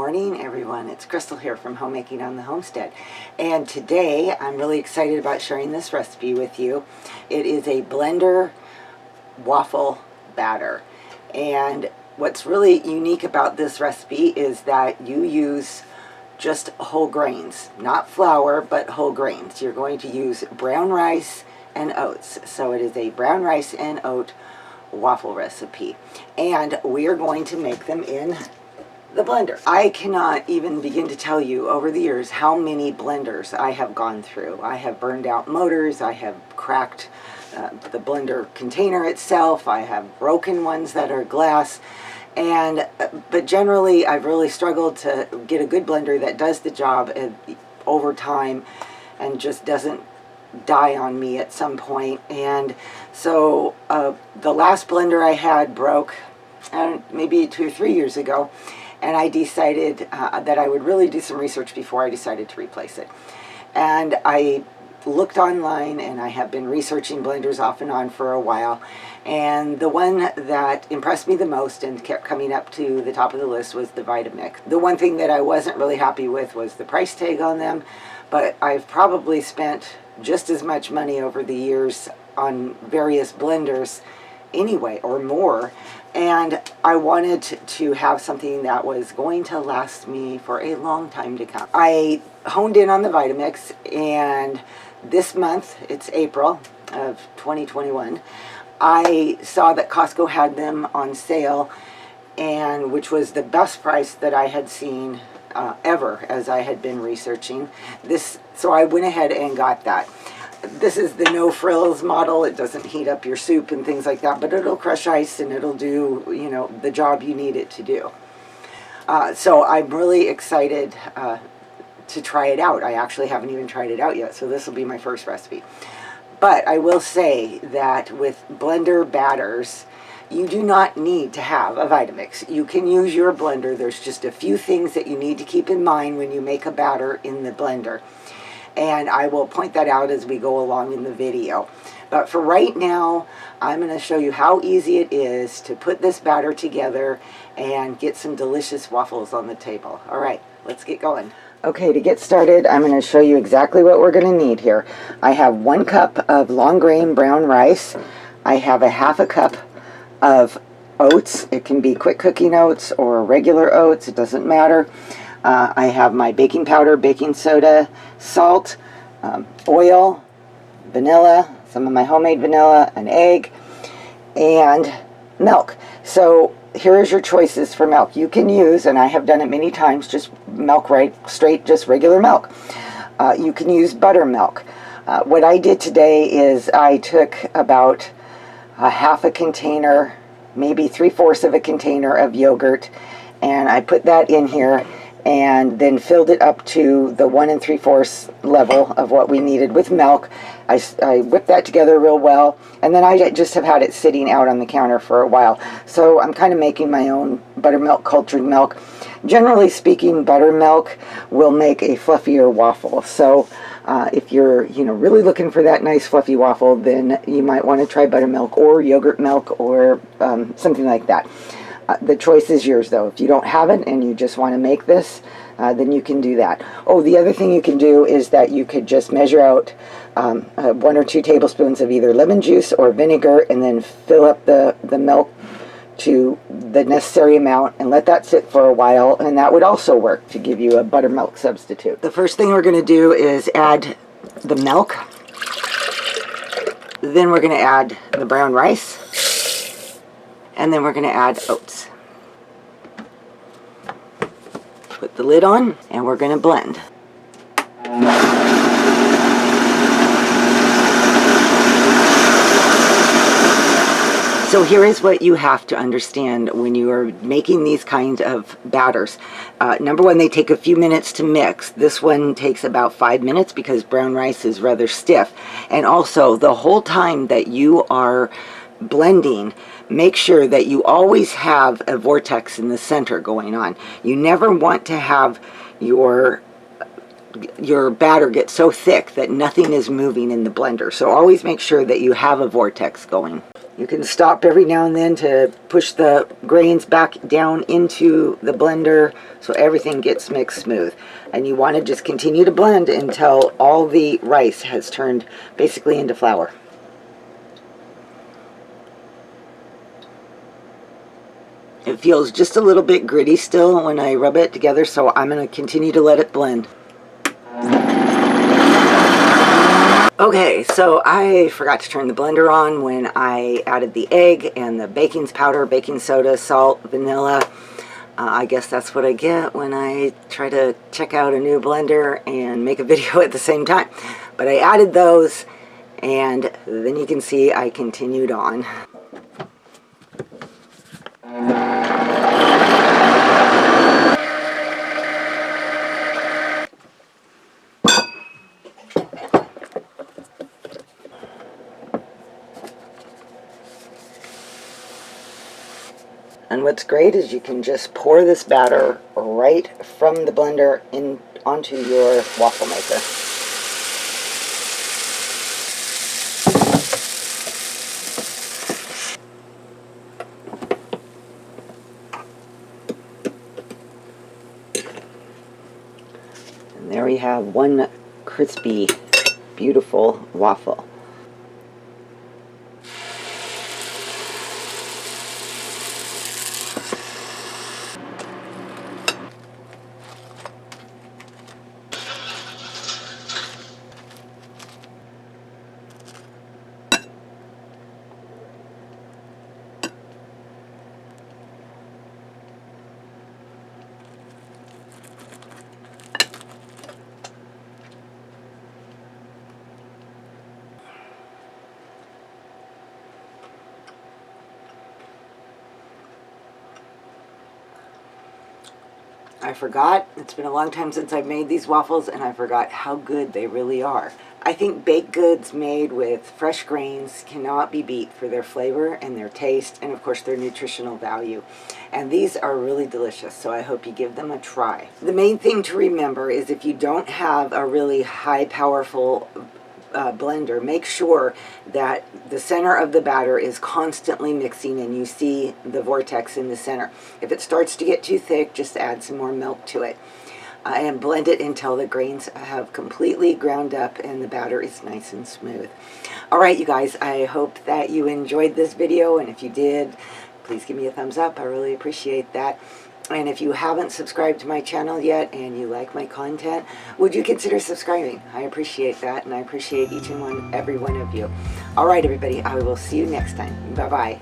morning, everyone. It's Crystal here from Homemaking on the Homestead. And today I'm really excited about sharing this recipe with you. It is a blender waffle batter. And what's really unique about this recipe is that you use just whole grains, not flour, but whole grains. You're going to use brown rice and oats. So it is a brown rice and oat waffle recipe. And we are going to make them in the blender. I cannot even begin to tell you over the years how many blenders I have gone through. I have burned out motors, I have cracked the blender container itself, I have broken ones that are glass, but generally I've really struggled to get a good blender that does the job over time and just doesn't die on me at some point. And so the last blender I had broke maybe 2 or 3 years ago, and I decided that I would really do some research before I decided to replace it. And I looked online, and I have been researching blenders off and on for a while, and the one that impressed me the most and kept coming up to the top of the list was the Vitamix. The one thing that I wasn't really happy with was the price tag on them, but I've probably spent just as much money over the years on various blenders anyway, or more, and I wanted to have something that was going to last me for a long time to come. I honed in on the Vitamix, and this month, it's April of 2021, I saw that Costco had them on sale, and which was the best price that I had seen ever as I had been researching this. So I went ahead and got that. This is the no frills model. It doesn't heat up your soup and things like that, but it'll crush ice and it'll do, you know, the job you need it to do. So I'm really excited to try it out. I actually haven't even tried it out yet, so this will be my first recipe. But I will say that with blender batters, you do not need to have a Vitamix. You can use your blender. There's just a few things that you need to keep in mind when you make a batter in the blender. And I will point that out as we go along in the video. But for right now, I'm going to show you how easy it is to put this batter together and get some delicious waffles on the table. All right, let's get going. Okay, to get started, I'm going to show you exactly what we're going to need here. I have 1 cup of long grain brown rice. I have a ½ a cup of oats. It can be quick cooking oats or regular oats, it doesn't matter. I have my baking powder, baking soda, salt, oil, vanilla, some of my homemade vanilla, an egg, and milk. So here's your choices for milk. You can use, and I have done it many times, just milk right straight, just regular milk. You can use buttermilk. What I did today is I took about a ½ a container, maybe 3/4 of a container of yogurt, and I put that in here and then filled it up to the 1 3/4 level of what we needed with milk. I whipped that together real well, and then I just have had it sitting out on the counter for a while. So I'm kind of making my own buttermilk cultured milk. Generally speaking, buttermilk will make a fluffier waffle. So if you're really looking for that nice fluffy waffle, then you might want to try buttermilk or yogurt milk or something like that. The choice is yours, though. If you don't have it and you just want to make this, then you can do that. Oh, the other thing you can do is that you could just measure out 1 or 2 tablespoons of either lemon juice or vinegar, and then fill up the milk to the necessary amount and let that sit for a while, and that would also work to give you a buttermilk substitute. The first thing we're going to do is add the milk. Then we're going to add the brown rice. And then we're going to add oats. Put the lid on, and we're going to blend. So here is what you have to understand when you are making these kinds of batters. Number one, they take a few minutes to mix. This one takes about 5 minutes because brown rice is rather stiff. And also, the whole time that you are blending, make sure that you always have a vortex in the center going on. You never want to have your batter get so thick that nothing is moving in the blender. So always make sure that you have a vortex going. You can stop every now and then to push the grains back down into the blender so everything gets mixed smooth. And you want to just continue to blend until all the rice has turned basically into flour. It feels just a little bit gritty still when I rub it together, so I'm going to continue to let it blend. Okay, so I forgot to turn the blender on when I added the egg and the baking powder, baking soda, salt, vanilla. I guess that's what I get when I try to check out a new blender and make a video at the same time. But I added those, and then you can see I continued on. And what's great is you can just pour this batter right from the blender in onto your waffle maker. And there we have one crispy, beautiful waffle. I forgot, it's been a long time since I've made these waffles, and I forgot how good they really are. I think baked goods made with fresh grains cannot be beat for their flavor and their taste, and of course their nutritional value. And these are really delicious, so I hope you give them a try. The main thing to remember is if you don't have a really high powerful blender, make sure that the center of the batter is constantly mixing and you see the vortex in the center. If it starts to get too thick, just add some more milk to it. And blend it until the grains have completely ground up and the batter is nice and smooth. Alright, you guys, I hope that you enjoyed this video, and if you did, please give me a thumbs up. I really appreciate that. And if you haven't subscribed to my channel yet and you like my content, would you consider subscribing? I appreciate that, and I appreciate every one of you. All right, everybody, I will see you next time. Bye-bye.